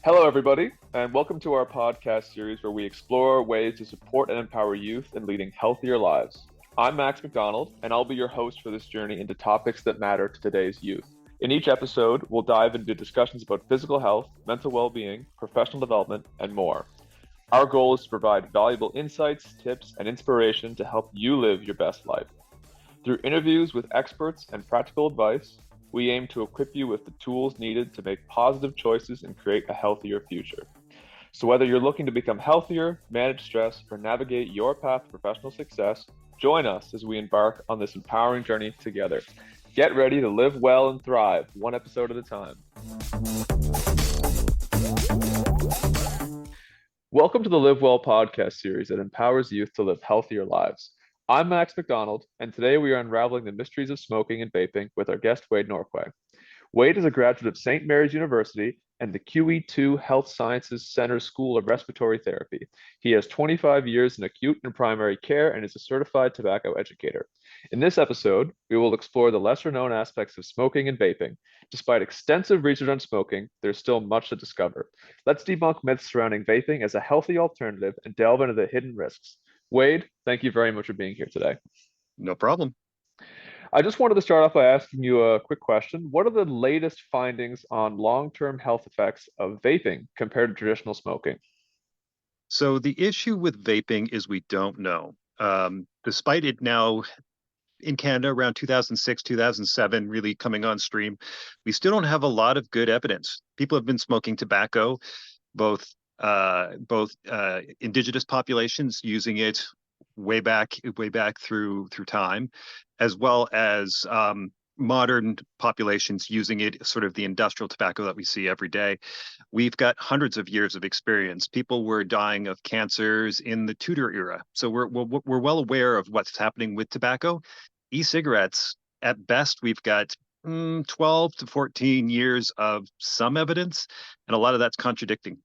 Hello, everybody, and welcome to our podcast series where we explore ways to support and empower youth in leading healthier lives. I'm Max MacDonald, and I'll be your host for this journey into topics that matter to today's youth. In each episode, we'll dive into discussions about physical health, mental well being, professional development, and more. Our goal is to provide valuable insights, tips, and inspiration to help you live your best life. Through interviews with experts and practical advice, we aim to equip you with the tools needed to make positive choices and create a healthier future. So, whether you're looking to become healthier, manage stress, or navigate your path to professional success, join us as we embark on this empowering journey together. Get ready to live well and thrive, one episode at a time. Welcome to the Live Well podcast series that empowers youth to live healthier lives. I'm Max MacDonald, and today we are unraveling the mysteries of smoking and vaping with our guest, Wade Norquay. Wade is a graduate of St. Mary's University and the QE2 Health Sciences Center School of Respiratory Therapy. He has 25 years in acute and primary care and is a certified tobacco educator. In this episode, we will explore the lesser-known aspects of smoking and vaping. Despite extensive research on smoking, there's still much to discover. Let's debunk myths surrounding vaping as a healthy alternative and delve into the hidden risks. Wade, thank you very much for being here today. No problem. I just wanted to start off by asking you a quick question. What are the latest findings on long-term health effects of vaping compared to traditional smoking? So the issue with vaping is we don't know. Despite it now in Canada around 2006, 2007 really coming on stream, we still don't have a lot of good evidence. People have been smoking tobacco, both indigenous populations using it way back through time, as well as modern populations using it, sort of the industrial tobacco that we see every day. We've got hundreds of years of experience. People were dying of cancers in the Tudor era, so we're well aware of what's happening with tobacco. E-cigarettes, at best, we've got 12 to 14 years of some evidence, and a lot of that's contradicting.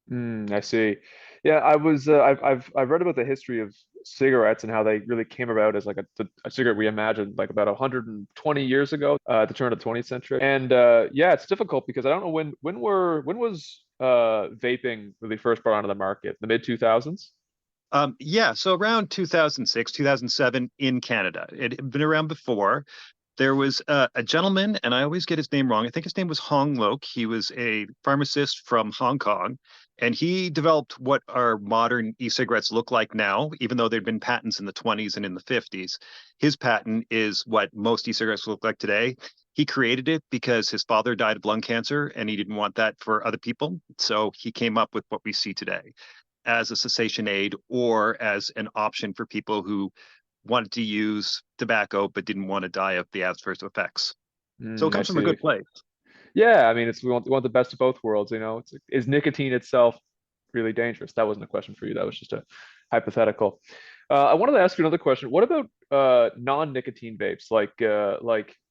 I see. Yeah, I've read about the history of cigarettes and how they really came about as like a cigarette we imagined like about 120 years ago, at the turn of the 20th century. And yeah, it's difficult because I don't know when was vaping really first brought onto the market? The mid 2000s? Yeah, so around 2006, 2007 in Canada. It had been around before. There was a gentleman, and I always get his name wrong. I think his name was Hong Lok. He was a pharmacist from Hong Kong, and he developed what our modern e-cigarettes look like now, even though there'd been patents in the 20s and in the 50s. His patent is what most e-cigarettes look like today. He created it because his father died of lung cancer, and he didn't want that for other people. So he came up with what we see today as a cessation aid or as an option for people who wanted to use tobacco but didn't want to die of the adverse effects. So it I comes from a see. good place. Yeah, I mean, we want the best of both worlds, you know. Is nicotine itself really dangerous? That wasn't a question for you. That was just a hypothetical. I wanted to ask you another question. What about non-nicotine vapes, like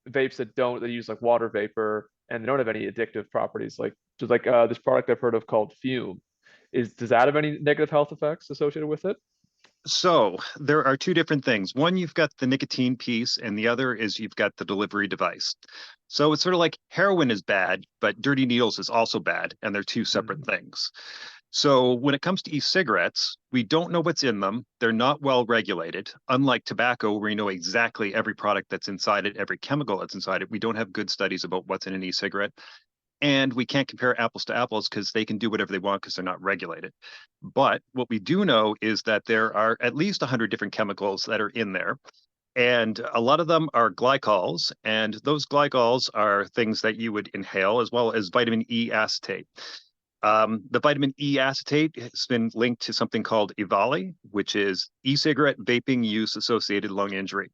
vapes that use like water vapor and they don't have any addictive properties, like just like this product I've heard of called Fume. Does that have any negative health effects associated with it? So there are two different things. One, you've got the nicotine piece, and the other is you've got the delivery device. So it's sort of like heroin is bad, but dirty needles is also bad, and they're two separate Mm, things. So when it comes to e-cigarettes, we don't know what's in them. They're not well regulated. Unlike tobacco, where we know exactly every product that's inside it, every chemical that's inside it, we don't have good studies about what's in an e-cigarette. And we can't compare apples to apples because they can do whatever they want because they're not regulated. But what we do know is that there are at least 100 different chemicals that are in there. And a lot of them are glycols, and those glycols are things that you would inhale, as well as vitamin E acetate. The vitamin E acetate has been linked to something called EVALI, which is e-cigarette vaping use associated lung injury.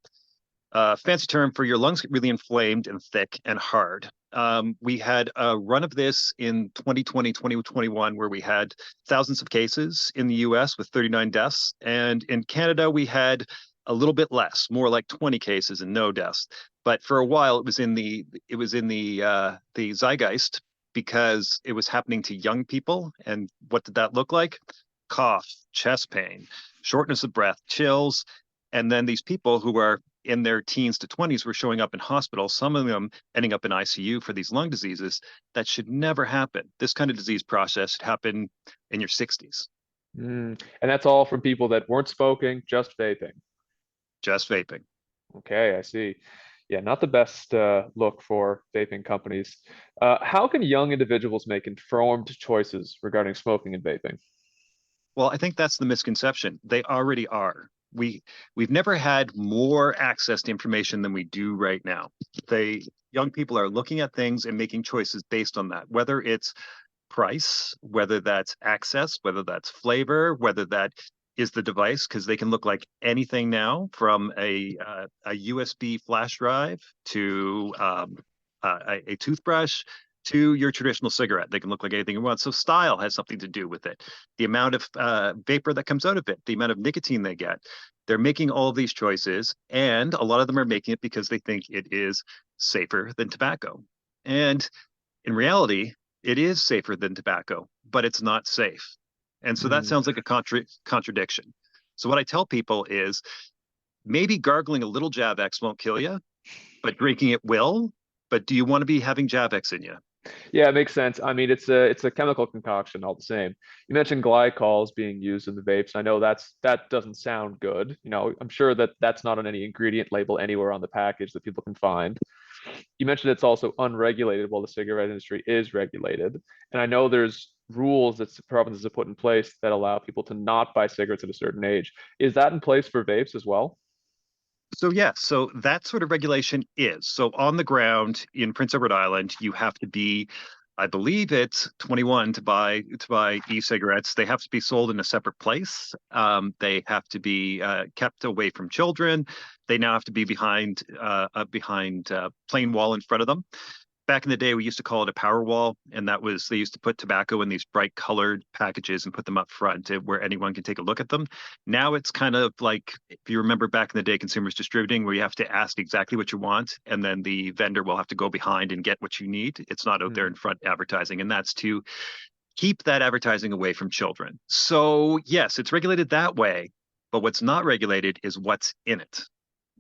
Fancy term for your lungs get really inflamed and thick and hard. We had a run of this in 2020, 2021, where we had thousands of cases in the US with 39 deaths. And in Canada, we had a little bit less, more like 20 cases and no deaths. But for a while, it was in the zeitgeist because it was happening to young people. And what did that look like? Cough, chest pain, shortness of breath, chills. And then these people who are in their teens to 20s were showing up in hospitals, some of them ending up in ICU for these lung diseases. That should never happen. This kind of disease process should happen in your 60s. And that's all from people that weren't smoking, just vaping. Just vaping. Okay, I see. Yeah, not the best look for vaping companies. How can young individuals make informed choices regarding smoking and vaping? Well, I think that's the misconception. They already are. We've never had more access to information than we do right now. They Young people are looking at things and making choices based on that, whether it's price, whether that's access, whether that's flavor, whether that is the device, because they can look like anything now, from a USB flash drive to a toothbrush to your traditional cigarette. They can look like anything you want. So style has something to do with it. The amount of vapor that comes out of it, the amount of nicotine they get. They're making all of these choices, and a lot of them are making it because they think it is safer than tobacco. And in reality, it is safer than tobacco, but it's not safe. And so that Mm, sounds like a contradiction. So what I tell people is maybe gargling a little Javex won't kill you, but drinking it will. But do you want to be having Javex in you? yeah, it makes sense. I mean, it's a chemical concoction all the same. You mentioned glycols being used in the vapes. I know that doesn't sound good. I'm sure that that's not on any ingredient label anywhere on the package that people can find. You mentioned it's also unregulated while the cigarette industry is regulated. And I know there's rules that provinces have put in place that allow people to not buy cigarettes at a certain age. Is that in place for vapes as well? So yeah, so that sort of regulation is. So on the ground in Prince Edward Island, you have to be, I believe it's 21 to buy e-cigarettes. They have to be sold in a separate place. They have to be kept away from children. They now have to be behind plain wall in front of them. Back in the day, we used to call it a power wall, and that was they used to put tobacco in these bright colored packages and put them up front where anyone can take a look at them. Now it's kind of like, if you remember back in the day, consumers distributing, where you have to ask exactly what you want, and then the vendor will have to go behind and get what you need. It's not out there in Mm, front advertising, and that's to keep that advertising away from children. So yes, it's regulated that way, but what's not regulated is what's in it.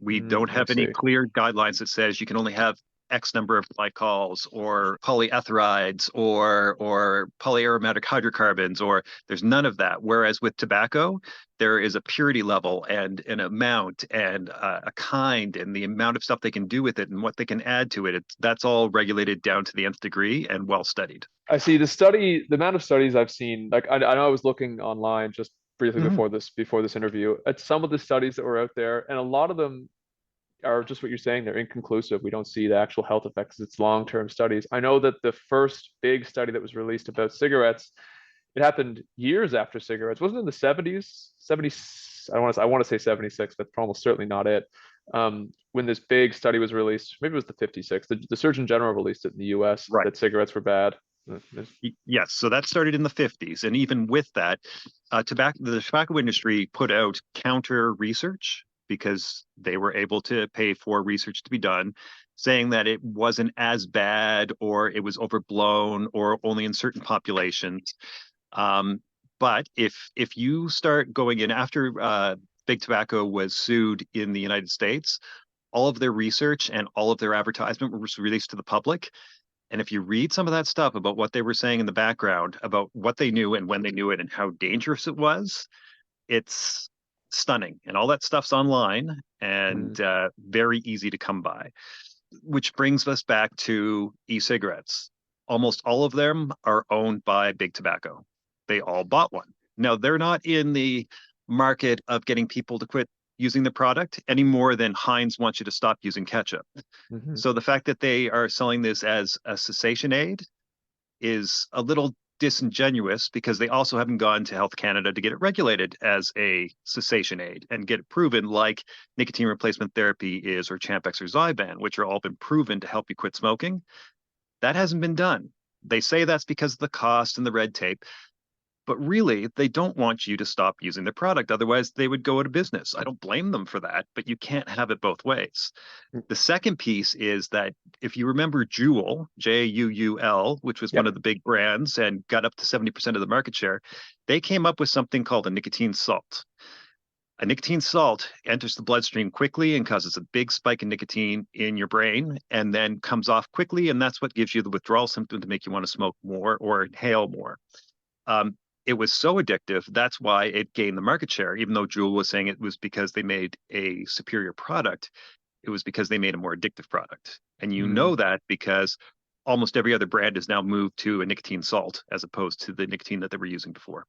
We don't I have any see. clear guidelines that says you can only have X number of glycols or polyetherides or polyaromatic hydrocarbons, or there's none of that. Whereas with tobacco, there is a purity level and an amount and a kind and the amount of stuff they can do with it and what they can add to it. That's all regulated down to the nth degree and well studied. I see the amount of studies I've seen, like I know I was looking online just briefly Mhm. before this interview at some of the studies that were out there, and a lot of them are just what you're saying. They're inconclusive. We don't see the actual health effects. It's long-term studies. I know that the first big study that was released about cigarettes, it happened years after cigarettes. Wasn't it in the 70s? 70s, I want to say 76, but almost certainly not it. When this big study was released, maybe it was the 56. The Surgeon General released it in the US Right. that cigarettes were bad. Yes, so that started in the 50s. And even with that, the tobacco industry put out counter research because they were able to pay for research to be done, saying that it wasn't as bad or it was overblown or only in certain populations. Um, but if you start going in after Big Tobacco was sued in the United States, all of their research and all of their advertisement was released to the public. And if you read some of that stuff about what they were saying in the background, about what they knew and when they knew it and how dangerous it was, it's stunning. And all that stuff's online Mm, and very easy to come by, which brings us back to e-cigarettes. Almost all of them are owned by Big Tobacco. They all bought one. Now, they're not in the market of getting people to quit using the product any more than Heinz wants you to stop using ketchup. mhm. So the fact that they are selling this as a cessation aid is a little disingenuous because they also haven't gone to Health Canada to get it regulated as a cessation aid and get it proven like nicotine replacement therapy is, or Champix or Zyban, which are all been proven to help you quit smoking. That hasn't been done. They say that's because of the cost and the red tape, but really they don't want you to stop using the product. Otherwise, they would go out of business. I don't blame them for that, but you can't have it both ways. The second piece is that if you remember Juul, Juul, which was one Yep. of the big brands and got up to 70% of the market share, they came up with something called a nicotine salt. A nicotine salt enters the bloodstream quickly and causes a big spike in nicotine in your brain and then comes off quickly. And that's what gives you the withdrawal symptom to make you want to smoke more or inhale more. Um, it was so addictive. That's why it gained the market share, even though Juul was saying it was because they made a superior product. It was because they made a more addictive product. And you Mm. know that because almost every other brand has now moved to a nicotine salt as opposed to the nicotine that they were using before.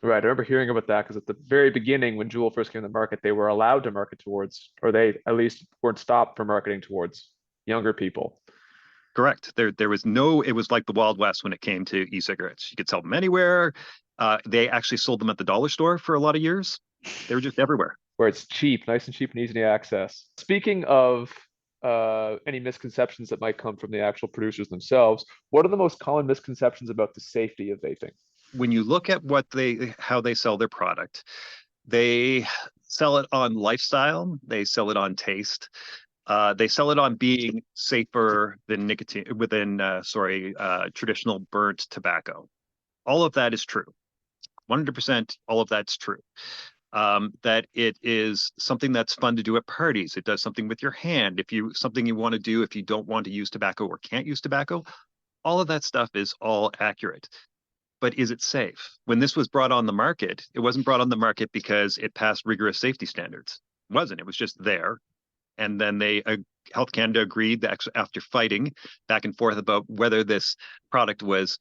Right. I remember hearing about that because at the very beginning, when Juul first came to the market, they were allowed to market towards, or they at least weren't stopped from marketing towards younger people. Correct. There was no, it was like the Wild West when it came to e-cigarettes. You could sell them anywhere. They actually sold them at the dollar store for a lot of years. They were just everywhere. Where it's cheap, nice and cheap and easy to access. Speaking of any misconceptions that might come from the actual producers themselves, what are the most common misconceptions about the safety of vaping? When you look at how they sell their product, they sell it on lifestyle, they sell it on taste, they sell it on being safer than traditional burnt tobacco. All of that is true. 100% all of that's true. That it is something that's fun to do at parties. It does something with your hand. Something you want to do if you don't want to use tobacco or can't use tobacco, all of that stuff is all accurate. But is it safe? When this was brought on the market, it wasn't brought on the market because it passed rigorous safety standards. It wasn't. It was just there. And then Health Canada agreed that after fighting back and forth about whether this product was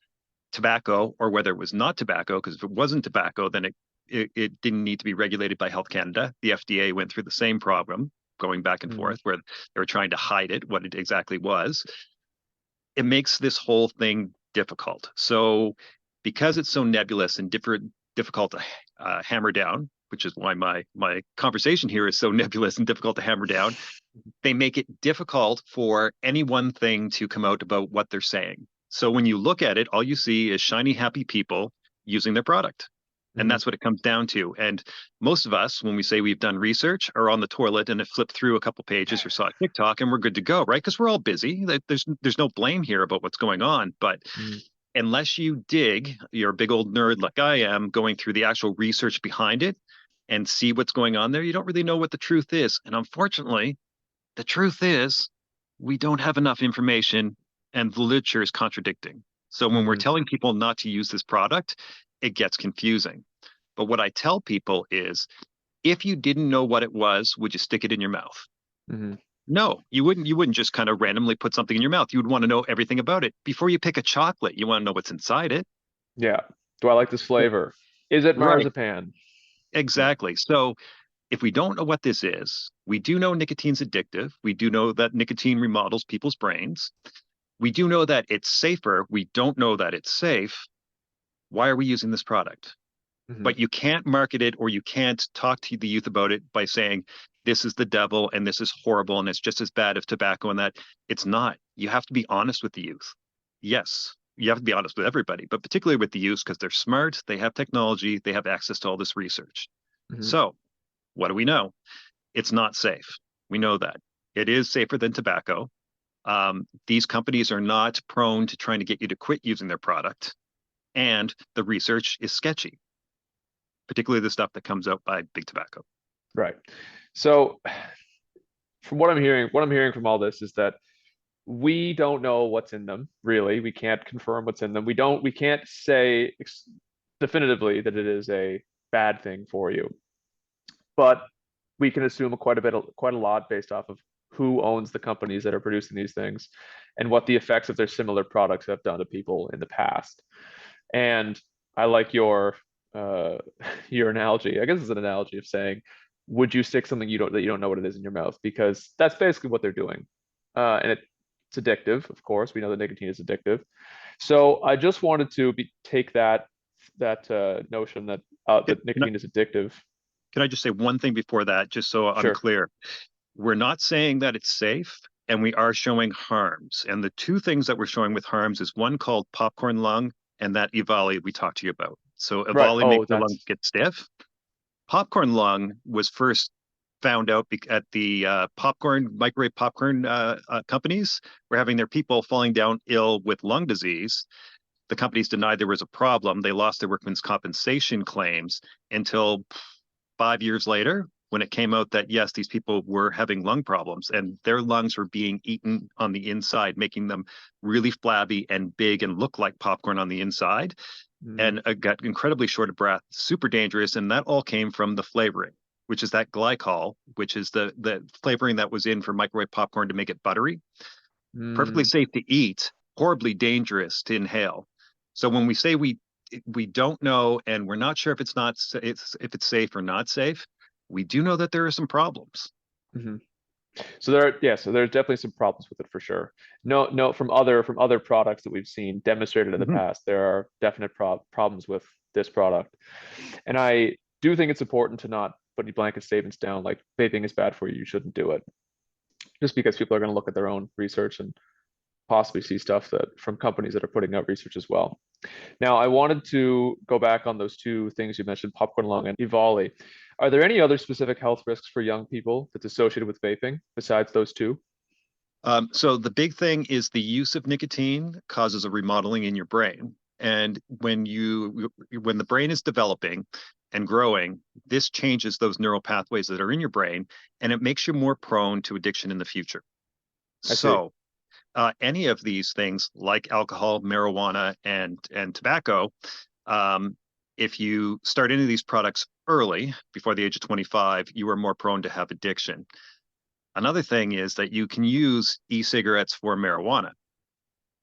tobacco or whether it was not tobacco, because if it wasn't tobacco, then it didn't need to be regulated by Health Canada. The FDA went through the same problem, going back and forth, where they were trying to hide what it exactly was. It makes this whole thing difficult. So because it's so nebulous and difficult to hammer down, which is why my conversation here is so nebulous and difficult to hammer down, they make it difficult for any one thing to come out about what they're saying. So when you look at it, all you see is shiny, happy people using their product. And that's what it comes down to. And most of us, when we say we've done research, are on the toilet and have flipped through a couple pages or saw TikTok and we're good to go, right? Because we're all busy. There's no blame here about what's going on. But unless you dig, you're a big old nerd like I am, going through the actual research behind it and see what's going on there, you don't really know what the truth is. And unfortunately, the truth is we don't have enough information and the literature is contradicting. So when we're telling people not to use this product, it gets confusing. But what I tell people is, if you didn't know what it was, would you stick it in your mouth? No, you wouldn't. You wouldn't just kind of randomly put something in your mouth. You would want to know everything about it. Before you pick a chocolate, you want to know what's inside it. Yeah. Do I like this flavor? Is it Right. marzipan? Exactly. So if we don't know what this is, we do know nicotine's addictive. We do know that nicotine remodels people's brains. We do know that it's safer. We don't know that it's safe. Why are we using this product? But you can't market it or you can't talk to the youth about it by saying this is the devil and this is horrible and it's just as bad as tobacco and that. It's not. You have to be honest with the youth. Yes, you have to be honest with everybody, but particularly with the youth because they're smart, they have technology, they have access to all this research. So what do we know? It's not safe. We know that. It is safer than tobacco. These companies are not prone to trying to get you to quit using their product. And the research is sketchy, particularly the stuff that comes out by big tobacco. Right. So from what I'm hearing from all this is that we don't know what's in them, really. We can't confirm what's in them. We can't say definitively that it is a bad thing for you. But we can assume quite a lot based off of who owns the companies that are producing these things and what the effects of their similar products have done to people in the past. And I like your analogy. I guess it's an analogy of saying, would you stick something you don't know what it is in your mouth? Because that's basically what they're doing. And it's addictive, of course. We know that nicotine is addictive. So I just wanted to take that notion that that nicotine is addictive. Can I just say one thing before that, just so I'm Sure. clear? We're not saying that it's safe, and we are showing harms. And the two things that we're showing with harms is one called popcorn lung and that EVALI we talked to you about. So Right. EVALI Oh, makes the lungs get stiff. Popcorn lung was first found out at the microwave popcorn companies were having their people falling down ill with lung disease. The companies denied there was a problem. They lost their workmen's compensation claims until 5 years later, when it came out that yes, these people were having lung problems and their lungs were being eaten on the inside, making them really flabby and big and look like popcorn on the inside, Mm, and got incredibly short of breath, super dangerous. And that all came from the flavoring, which is that glycol, which is the flavoring that was in for microwave popcorn to make it buttery. Perfectly mm, safe to eat, horribly dangerous to inhale. So when we say we don't know and we're not sure if if it's safe or not safe, we do know that there are some problems. mhm. So there's definitely some problems with it for sure. No, no, from other products that we've seen demonstrated in the Mhm. past, there are definite problems with this product. And I do think it's important to not put any blanket statements down like vaping is bad for you, you shouldn't do it. Just because people are going to look at their own research and possibly see stuff that from companies that are putting out research as well. Now, I wanted to go back on those two things you mentioned, popcorn lung and EVALI. Are there any other specific health risks for young people that's associated with vaping besides those two? So the big thing is the use of nicotine causes a remodeling in your brain. And when the brain is developing and growing, this changes those neural pathways that are in your brain, and it makes you more prone to addiction in the future. I see. So any of these things like alcohol, marijuana, and tobacco, um, if you start any of these products early, before the age of 25, you are more prone to have addiction. Another thing is that you can use e-cigarettes for marijuana.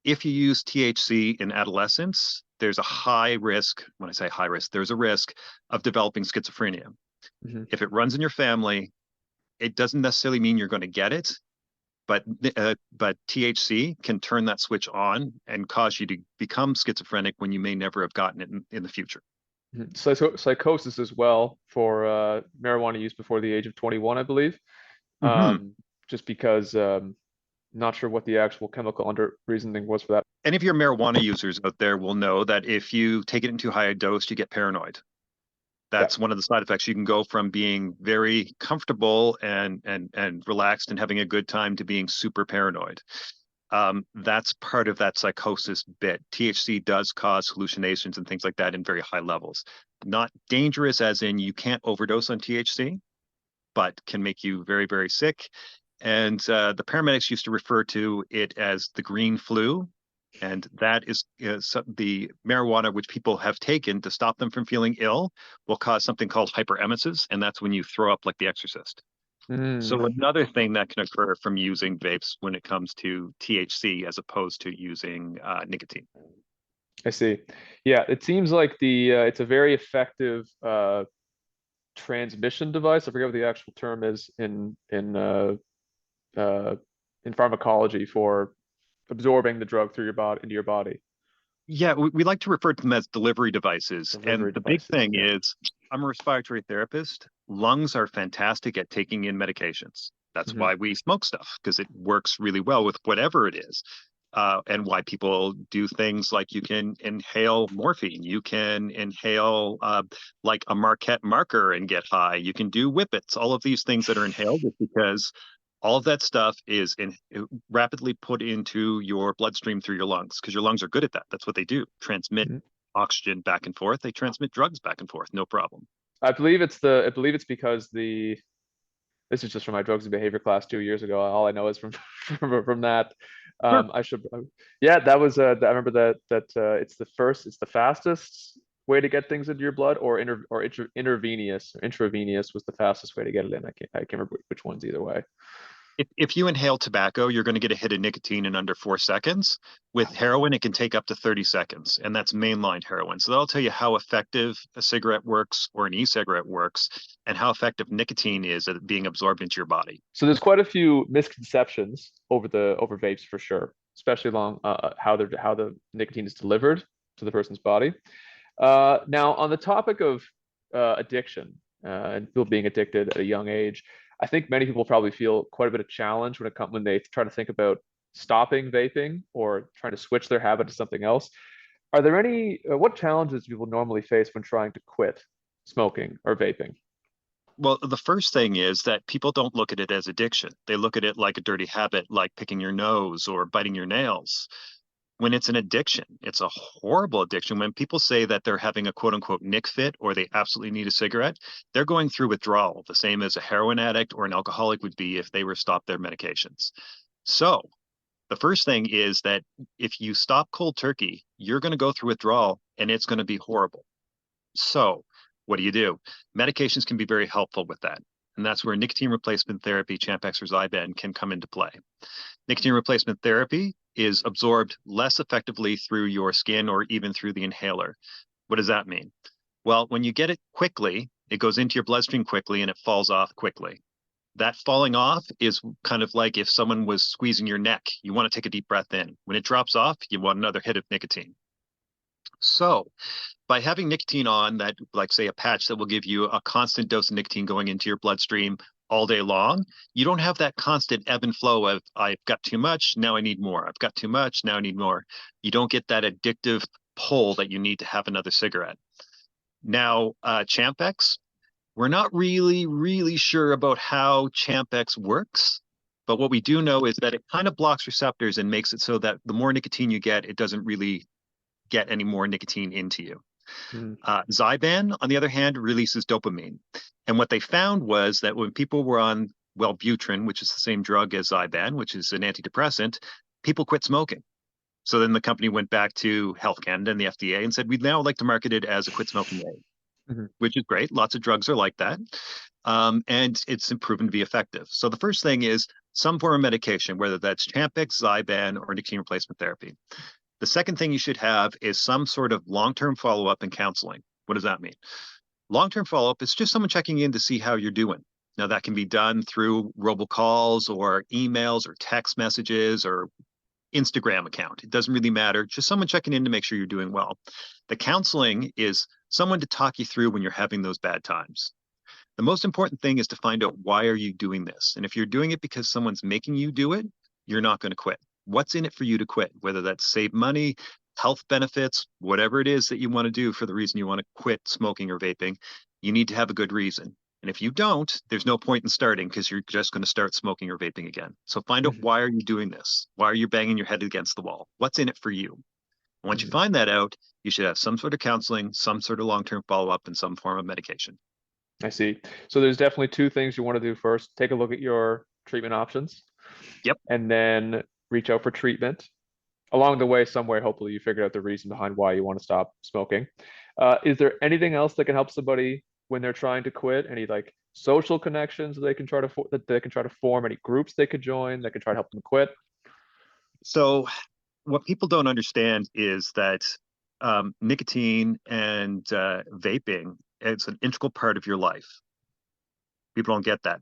If you use THC in adolescence, there's a high risk, when I say high risk, there's a risk of developing schizophrenia. Mhm. If it runs in your family, it doesn't necessarily mean you're going to get it, but THC can turn that switch on and cause you to become schizophrenic when you may never have gotten it in the future. Mhm. Psychosis as well for marijuana use before the age of 21, I believe. Hmm. Just because not sure what the actual chemical under reasoning was for that. Any of your marijuana users out there will know that if you take it in too high a dose, you get paranoid. Yeah. That's one of the side effects. You can go from being very comfortable and relaxed and having a good time to being super paranoid. That's part of that psychosis bit. THC does cause hallucinations and things like that in very high levels. Not dangerous, as in you can't overdose on THC, but can make you very, very sick. And the paramedics used to refer to it as the green flu. And that is the marijuana which people have taken to stop them from feeling ill will cause something called hyperemesis. And that's when you throw up like the exorcist. Mm, So another thing that can occur from using vapes when it comes to THC as opposed to using nicotine. I see. Yeah, it seems like the it's a very effective transmission device. I forget what the actual term is uh, in pharmacology for absorbing the drug through your body into your body. Yeah, we like to refer to them as delivery devices. And Delivery the big devices. thing Yeah. is, I'm a respiratory therapist. Lungs are fantastic at taking in medications. That's Hmm. why we smoke stuff, because it works really well with whatever it is. And why people do things like you can inhale morphine, you can inhale like a Marquette marker and get high, you can do whippets, all of these things that are inhaled is because all of that stuff is rapidly put into your bloodstream through your lungs because your lungs are good at that. That's what they do. Transmit oxygen back and forth. They transmit drugs back and forth. No problem. I believe it's because the this is just from my drugs and behavior class 2 years ago. All I know is from from that. Sure. I should yeah, that was I remember it's the fastest way to get things into your blood, or intravenous was the fastest way to get it in. I can't remember which one's either way. If you inhale tobacco, you're going to get a hit of nicotine in under 4 seconds. With heroin, it can take up to 30 seconds, and that's mainline heroin. So that'll tell you how effective a cigarette works or an e-cigarette works, and how effective nicotine is at being absorbed into your body. So there's quite a few misconceptions over vapes for sure, especially along how the nicotine is delivered to the person's body. Now, on the topic of addiction and people being addicted at a young age, I think many people probably feel quite a bit of challenge when they try to think about stopping vaping or trying to switch their habit to something else. Are there any what challenges do people normally face when trying to quit smoking or vaping? Well, the first thing is that people don't look at it as addiction. They look at it like a dirty habit, like picking your nose or biting your nails. when it's an addiction. It's a horrible addiction. When people say that they're having a quote unquote nick fit or they absolutely need a cigarette, they're going through withdrawal, the same as a heroin addict or an alcoholic would be if they were stopped their medications. So the first thing is that if you stop cold turkey, you're going to go through withdrawal and it's going to be horrible. So what do? Medications can be very helpful with that. And that's where nicotine replacement therapy, Champix or Zyban, can come into play. Nicotine replacement therapy is absorbed less effectively through your skin or even through the inhaler. What does that mean? Well, when you get it quickly, it goes into your bloodstream quickly and it falls off quickly. That falling off is kind of like if someone was squeezing your neck. You want to take a deep breath in. When it drops off, you want another hit of nicotine. So by having nicotine on that, like say a patch that will give you a constant dose of nicotine going into your bloodstream all day long, you don't have that constant ebb and flow of I've got too much, now I need more. I've got too much, now I need more. You don't get that addictive pull that you need to have another cigarette. Now, Champix, we're not really sure about how Champix works, but what we do know is that it kind of blocks receptors and makes it so that the more nicotine you get, it doesn't really get any more nicotine into you. Mm. Zyban, on the other hand, releases dopamine. And what they found was that when people were on Wellbutrin, which is the same drug as Zyban, which is an antidepressant, people quit smoking. So then the company went back to Health Canada and the FDA and said, we'd now like to market it as a quit smoking aid, which is great. Lots of drugs are like that. And it's proven to be effective. So the first thing is some form of medication, whether that's Champix, Zyban, or nicotine replacement therapy. The second thing you should have is some sort of long-term follow-up and counseling. What does that mean? Long-term follow-up is just someone checking in to see how you're doing. Now, that can be done through robocalls or emails or text messages or Instagram account. It doesn't really matter. Just someone checking in to make sure you're doing well. The counseling is someone to talk you through when you're having those bad times. The most important thing is to find out why are you doing this? And if you're doing it because someone's making you do it, you're not going to quit. What's in it for you to quit? Whether that's save money, health benefits, whatever it is that you want to do for the reason you want to quit smoking or vaping, you need to have a good reason. And if you don't, there's no point in starting because you're just going to start smoking or vaping again. So find out why are you doing this? Why are you banging your head against the wall? What's in it for you? Once you find that out, you should have some sort of counseling, some sort of long-term follow-up, and some form of medication. I see. So there's definitely two things you want to do first. Take a look at your treatment options. Yep. And then reach out for treatment. Along the way, somewhere, hopefully you figured out the reason behind why you want to stop smoking. Is there anything else that can help somebody when they're trying to quit? Any like social connections that they can try to form? Any groups they could join that can try to help them quit? So what people don't understand is that nicotine and vaping, it's an integral part of your life. People don't get that.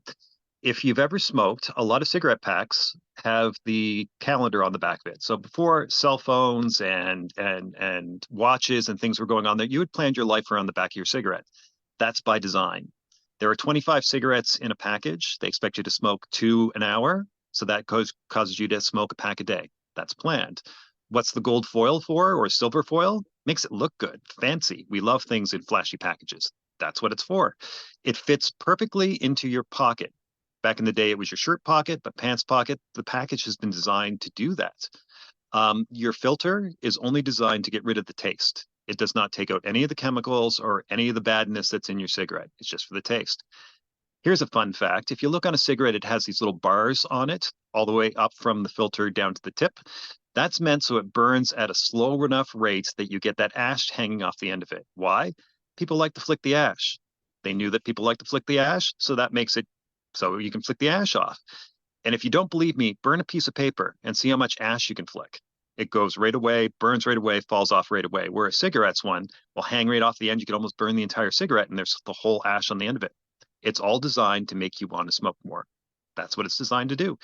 If you've ever smoked, a lot of cigarette packs have the calendar on the back of it. So before cell phones and watches and things were going on there, you had planned your life around the back of your cigarette. That's by design. There are 25 cigarettes in a package. They expect you to smoke 2 an hour. So that causes you to smoke a pack a day. That's planned. What's the gold foil for, or silver foil? Makes it look good, fancy. We love things in flashy packages. That's what it's for. It fits perfectly into your pocket. Back in the day, it was your shirt pocket, but pants pocket. The package has been designed to do that. Your filter is only designed to get rid of the taste. It does not take out any of the chemicals or any of the badness that's in your cigarette. It's just for the taste. Here's a fun fact. If you look on a cigarette, it has these little bars on it, all the way up from the filter down to the tip. That's meant so it burns at a slow enough rate that you get that ash hanging off the end of it. Why? People like to flick the ash. They knew that people like to flick the ash, so that makes it so you can flick the ash off. And if you don't believe me, burn a piece of paper and see how much ash you can flick. It goes right away, burns right away, falls off right away. Where a cigarette's one will hang right off the end. You can almost burn the entire cigarette and there's the whole ash on the end of it. It's all designed to make you want to smoke more. That's what it's designed to do.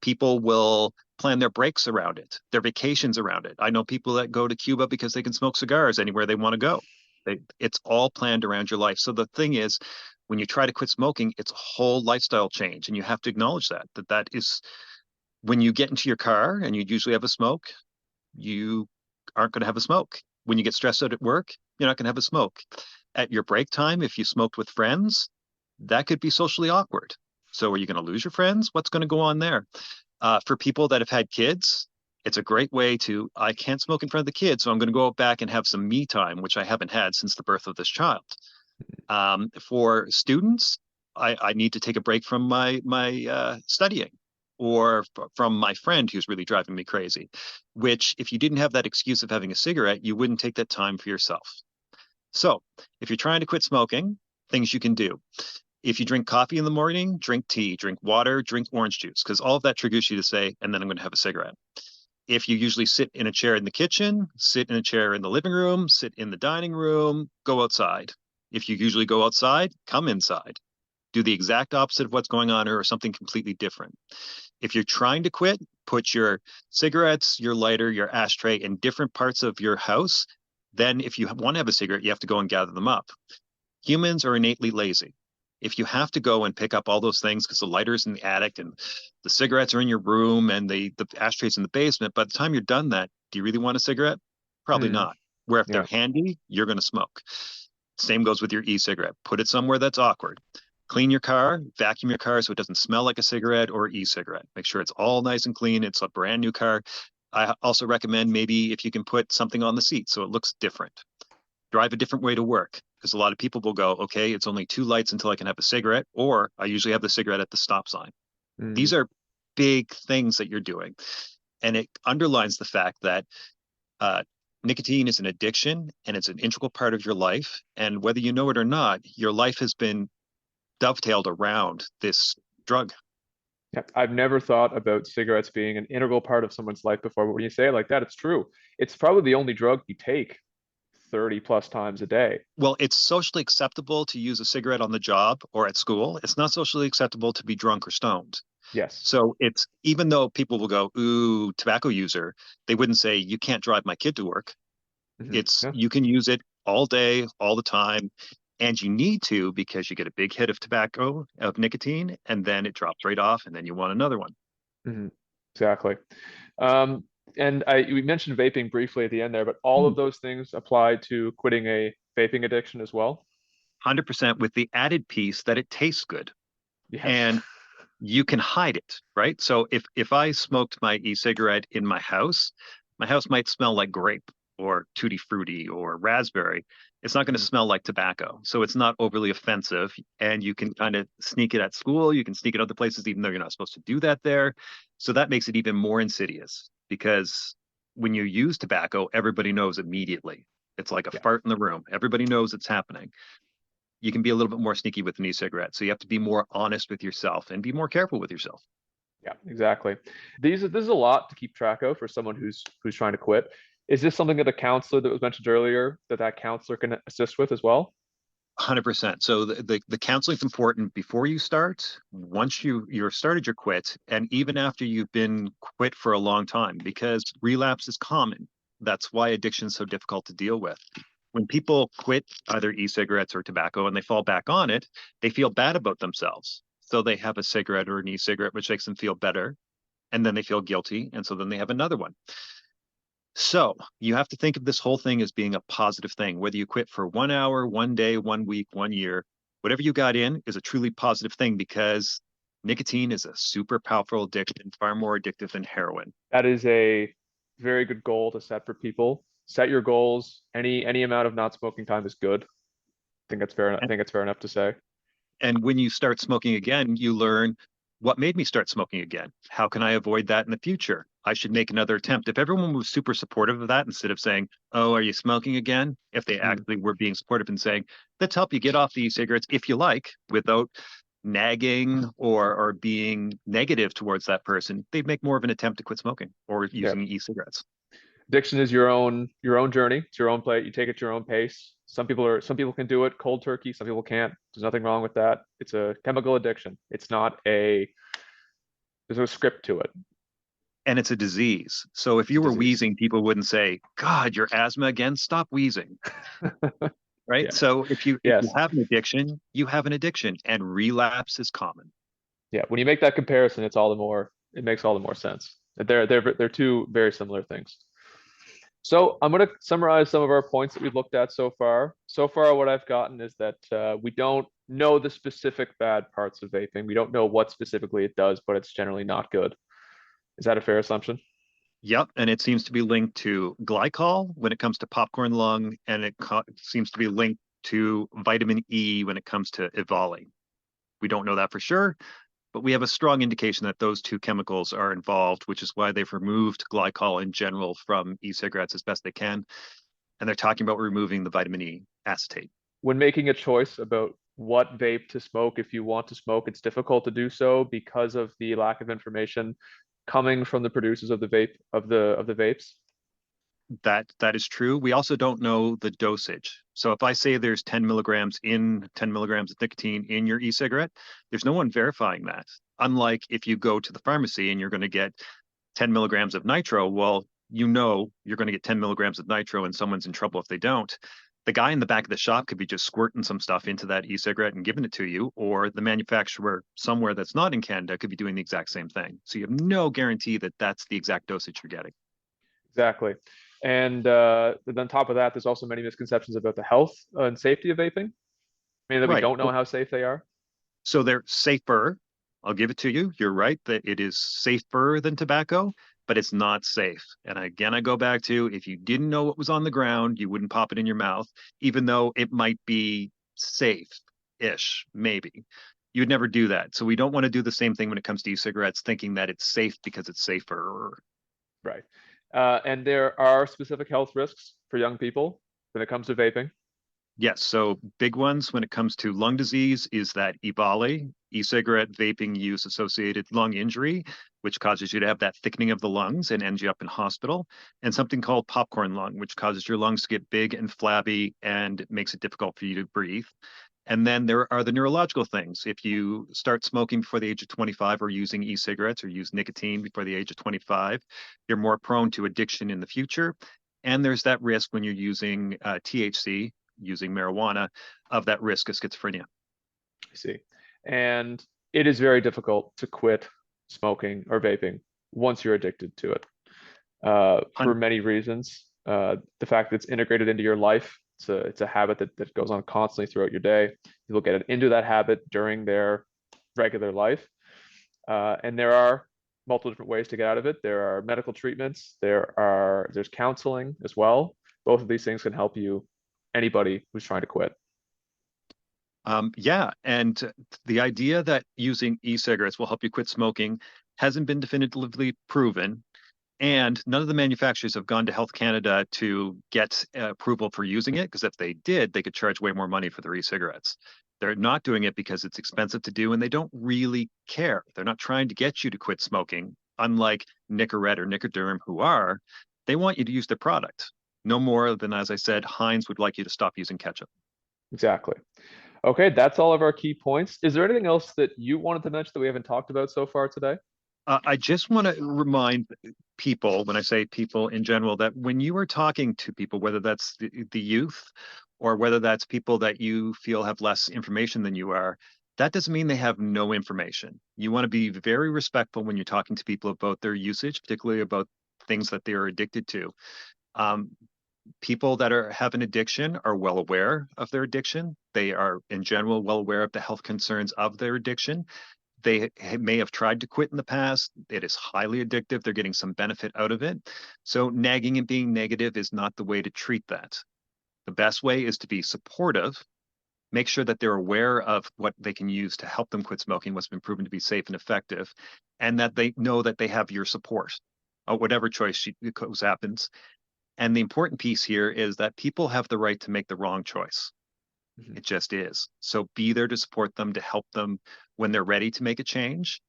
People will plan their breaks around it, their vacations around it. I know people that go to Cuba because they can smoke cigars anywhere they want to go. It's all planned around your life. So the thing is, when you try to quit smoking, it's a whole lifestyle change. And you have to acknowledge that is when you get into your car and you usually have a smoke, you aren't going to have a smoke. When you get stressed out at work, you're not going to have a smoke. At your break time, if you smoked with friends, that could be socially awkward. So are you going to lose your friends? What's going to go on there? For people that have had kids, It's a great way to, I can't smoke in front of the kids, so I'm going to go out back and have some me time, which I haven't had since the birth of this child. For students, I need to take a break from my studying or from my friend who's really driving me crazy, which if you didn't have that excuse of having a cigarette, you wouldn't take that time for yourself. So if you're trying to quit smoking, things you can do. If you drink coffee in the morning, drink tea, drink water, drink orange juice, because all of that triggers you to say, and then I'm going to have a cigarette. If you usually sit in a chair in the kitchen, sit in a chair in the living room, sit in the dining room, go outside. If you usually go outside, come inside. Do the exact opposite of what's going on or something completely different. If you're trying to quit, put your cigarettes, your lighter, your ashtray in different parts of your house. Then if you want to have a cigarette, you have to go and gather them up. Humans are innately lazy. If you have to go and pick up all those things because the lighter's in the attic and the cigarettes are in your room and the ashtrays in the basement, by the time you're done that, do you really want a cigarette? Probably Hmm. not. Where if they're Yeah. handy, you're going to smoke. Same goes with your e-cigarette. Put it somewhere that's awkward. Clean your car, vacuum your car so it doesn't smell like a cigarette or e-cigarette. Make sure it's all nice and clean. It's a brand new car. I also recommend maybe if you can put something on the seat so it looks different. Drive a different way to work because a lot of people will go, okay, it's only 2 lights until I can have a cigarette, or I usually have the cigarette at the stop sign. Hmm. These are big things that you're doing. And it underlines the fact that uh, nicotine is an addiction and it's an integral part of your life. And whether you know it or not, your life has been dovetailed around this drug. Yeah. I've never thought about cigarettes being an integral part of someone's life before, but when you say it like that, it's true. It's probably the only drug you take 30 plus times a day. Well, it's socially acceptable to use a cigarette on the job or at school. It's not socially acceptable to be drunk or stoned. Yes. So it's even though people will go, ooh, tobacco user, they wouldn't say you can't drive my kid to work. Hmm. It's Yeah. you can use it all day, all the time, and you need to because you get a big hit of tobacco, of nicotine, and then it drops right off, and then you want another one. Hmm. Exactly. Um, and we mentioned vaping briefly at the end there, but all of those things apply to quitting a vaping addiction as well. 100% with the added piece that it tastes good. Yes. And you can hide it, right? So if I smoked my e-cigarette in my house might smell like grape or tutti frutti or raspberry. It's not going to Mhm. smell like tobacco. So it's not overly offensive. And you can kind of sneak it at school. You can sneak it other places, even though you're not supposed to do that there. So that makes it even more insidious because when you use tobacco, everybody knows immediately. It's like a Yeah. fart in the room. Everybody knows it's happening. You can be a little bit more sneaky with an e-cigarette. So you have to be more honest with yourself and be more careful with yourself. Yeah, exactly. This is a lot to keep track of for someone who's trying to quit. Is this something that a counselor that was mentioned earlier that counselor can assist with as well? 100%. So the counseling's important before you start, once you're started your quit, and even after you've been quit for a long time, because relapse is common. That's why addiction is so difficult to deal with. When people quit either e-cigarettes or tobacco and they fall back on it, they feel bad about themselves. So they have a cigarette or an e-cigarette, which makes them feel better, and then they feel guilty, and so then they have another one. So you have to think of this whole thing as being a positive thing, whether you quit for 1 hour, 1 day, 1 week, 1 year, whatever you got in is a truly positive thing because nicotine is a super powerful addiction, far more addictive than heroin. That is a very good goal to set for people. Set your goals. Any amount of not smoking time is good. I think that's fair. I And, think it's fair enough to say. and when you start smoking again, you learn what made me start smoking again? How can I avoid that in the future? I should make another attempt. If everyone was super supportive of that instead of saying, oh, are you smoking again? If they Mm, actually were being supportive and saying, let's help you get off the e-cigarettes if you like, without nagging or being negative towards that person, they'd make more of an attempt to quit smoking or yeah. using e-cigarettes. Addiction is your own journey. It's your own plate. You take it at your own pace. Some people can do it cold turkey. Some people can't. There's nothing wrong with that. It's a chemical addiction. It's not a there's no script to it. And it's a disease. So if It's a you were disease. wheezing, people wouldn't say, God, your asthma again, stop wheezing. Right. Yeah. So if you Yes. have an addiction, you have an addiction and relapse is common. Yeah. When you make that comparison, it makes all the more sense. They're two very similar things. So I'm going to summarize some of our points that we've looked at so far. So far, what I've gotten is that we don't know the specific bad parts of vaping. We don't know what specifically it does, but it's generally not good. Is that a fair assumption? Yep, and it seems to be linked to glycol when it comes to popcorn lung, and seems to be linked to vitamin E when it comes to EVOLI. We don't know that for sure, but we have a strong indication that those two chemicals are involved, which is why they've removed glycol in general from e-cigarettes as best they can. And they're talking about removing the vitamin E acetate. When making a choice about what vape to smoke, if you want to smoke, it's difficult to do so because of the lack of information coming from the producers of the vapes. That is true. We also don't know the dosage. So if I say there's 10 milligrams of nicotine in your e-cigarette, there's no one verifying that. Unlike if you go to the pharmacy and you're going to get 10 milligrams of nitro, well, you know you're going to get 10 milligrams of nitro and someone's in trouble if they don't. The guy in the back of the shop could be just squirting some stuff into that e-cigarette and giving it to you, or the manufacturer somewhere that's not in Canada could be doing the exact same thing. So you have no guarantee that that's the exact dosage you're getting. Exactly. And on top of that, there's also many misconceptions about the health and safety of vaping. I mean, that we Right. don't know how safe they are. So they're safer. I'll give it to you. You're right that it is safer than tobacco, but it's not safe. And again, I go back to if you didn't know what was on the ground, you wouldn't pop it in your mouth, even though it might be safe-ish, maybe. You'd never do that. So we don't want to do the same thing when it comes to e-cigarettes, thinking that it's safe because it's safer. Right. And there are specific health risks for young people when it comes to vaping. Yes, so big ones when it comes to lung disease is that EVOLI, e-cigarette vaping use associated lung injury, which causes you to have that thickening of the lungs and ends you up in hospital, and something called popcorn lung, which causes your lungs to get big and flabby and makes it difficult for you to breathe. And then there are the neurological things. If you start smoking before the age of 25 or using e-cigarettes or use nicotine before the age of 25, you're more prone to addiction in the future. And there's that risk when you're using THC, using marijuana, of that risk of schizophrenia. I see. And it is very difficult to quit smoking or vaping once you're addicted to it for many reasons. The fact that it's integrated into your life, it's a habit that goes on constantly throughout your day. People get into that habit during their regular life. And there are multiple different ways to get out of it. There are medical treatments, there's counseling as well. Both of these things can help you, anybody who's trying to quit. Yeah, and the idea that using e-cigarettes will help you quit smoking hasn't been definitively proven. And none of the manufacturers have gone to Health Canada to get approval for using it, because if they did, they could charge way more money for their e-cigarettes. They're not doing it because it's expensive to do, and they don't really care. They're not trying to get you to quit smoking, unlike Nicorette or Nicoderm, who are. They want you to use their product. No more than, as I said, Heinz would like you to stop using ketchup. Exactly. Okay, that's all of our key points. Is there anything else that you wanted to mention that we haven't talked about so far today? I just want to remind people, when I say people in general, that when you are talking to people, whether that's the youth or whether that's people that you feel have less information than you are, that doesn't mean they have no information. You want to be very respectful when you're talking to people about their usage, particularly about things that they are addicted to. Um, People that have an addiction are well aware of their addiction. They are, in general, well aware of the health concerns of their addiction. They may have tried to quit in the past. It is highly addictive. They're getting some benefit out of it. So nagging and being negative is not the way to treat that. The best way is to be supportive, make sure that they're aware of what they can use to help them quit smoking, what's been proven to be safe and effective, and that they know that they have your support, whatever choice happens. And the important piece here is that people have the right to make the wrong choice. Mhm. It just is. So be there to support them, to help them when they're ready to make a change.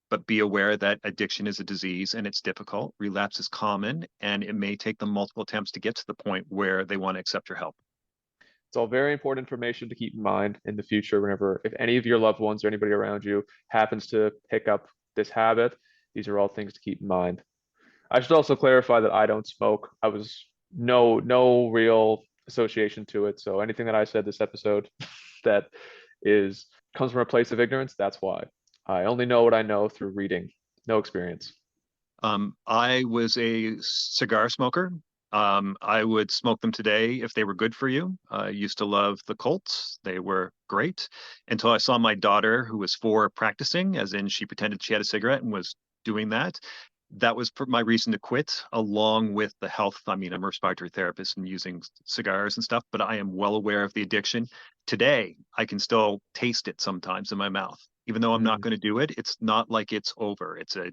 But be aware that addiction is a disease and it's difficult. Relapse is common, and it may take them multiple attempts to get to the point where they want to accept your help. It's all very important information to keep in mind in the future whenever, if any of your loved ones or anybody around you happens to pick up this habit, these are all things to keep in mind. I should also clarify that I don't smoke. I was no real association to it. So anything that I said this episode that is comes from a place of ignorance, that's why. I only know what I know through reading, no experience. I was a cigar smoker. I would smoke them today if they were good for you. I used to love the Colts. They were great until I saw my daughter, who was 4, practicing, as in she pretended she had a cigarette and was doing that. That was my reason to quit, along with the health. I mean, I'm a respiratory therapist and using cigars and stuff, but I am well aware of the addiction. Today, I can still taste it sometimes in my mouth. Even though I'm not Mm, going to do it, it's not like it's over. It's a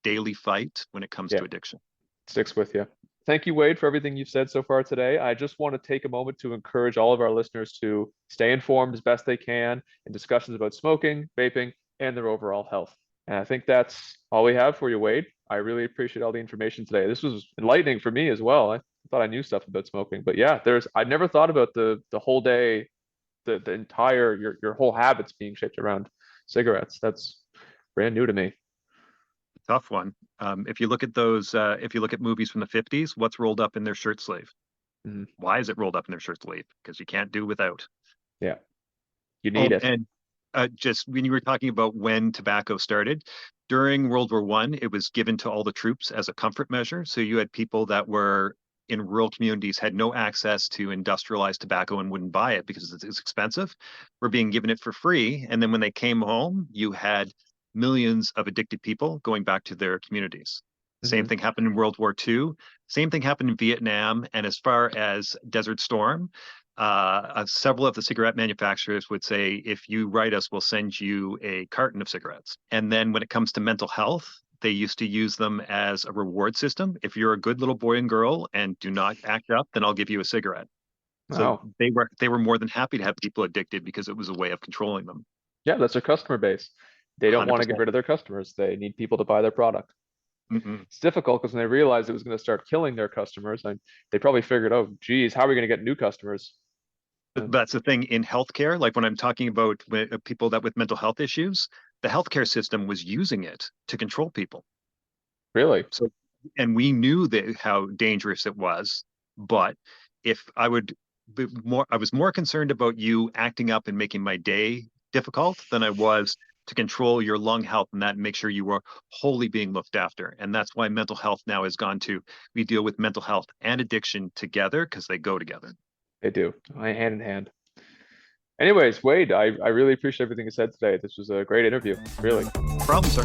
daily fight when it comes yeah, to addiction. sticks with you. Thank you, Wade, for everything you've said so far today. I just want to take a moment to encourage all of our listeners to stay informed as best they can in discussions about smoking, vaping, and their overall health. And I think that's all we have for you, Wade. I really appreciate all the information today. This was enlightening for me as well. I thought I knew stuff about smoking, but yeah, I never thought about the whole day, the entire your whole habits being shaped around cigarettes. That's brand new to me. Tough one. If you look at if you look at movies from the 50s, what's rolled up in their shirt sleeve? Mhm. Why is it rolled up in their shirt sleeve? Because you can't do without. Yeah, you Oh, need it. and just when you were talking about when tobacco started, during World War One, it was given to all the troops as a comfort measure. So you had people that were in rural communities had no access to industrialized tobacco and wouldn't buy it because it's expensive. Were being given it for free, and then when they came home, you had millions of addicted people going back to their communities. Same Hmm. thing happened in World War Two. Same thing happened in Vietnam. And as far as Desert Storm, several of the cigarette manufacturers would say, if you write us, we'll send you a carton of cigarettes. And then when it comes to mental health, they used to use them as a reward system. If you're a good little boy and girl and do not act up, then I'll give you a cigarette. So Wow. they were more than happy to have people addicted because it was a way of controlling them. Yeah, that's their customer base. They don't want to get 100%. rid of their customers. They need people to buy their product. Mm-mm. It's difficult because when they realized it was going to start killing their customers, and they probably figured, oh, geez, how are we going to get new customers? But And that's the thing in healthcare. Like when I'm talking about people that with mental health issues, the healthcare system was using it to control people. really, So, and we knew that how dangerous it was, but if I would be more, I was more concerned about you acting up and making my day difficult than I was to control your lung health and that make sure you were wholly being looked after. And that's why mental health now has gone to, we deal with mental health and addiction together because they go together. they do, hand in hand. Anyways, Wade, I really appreciate everything you said today. This was a great interview, really. Problem, sir.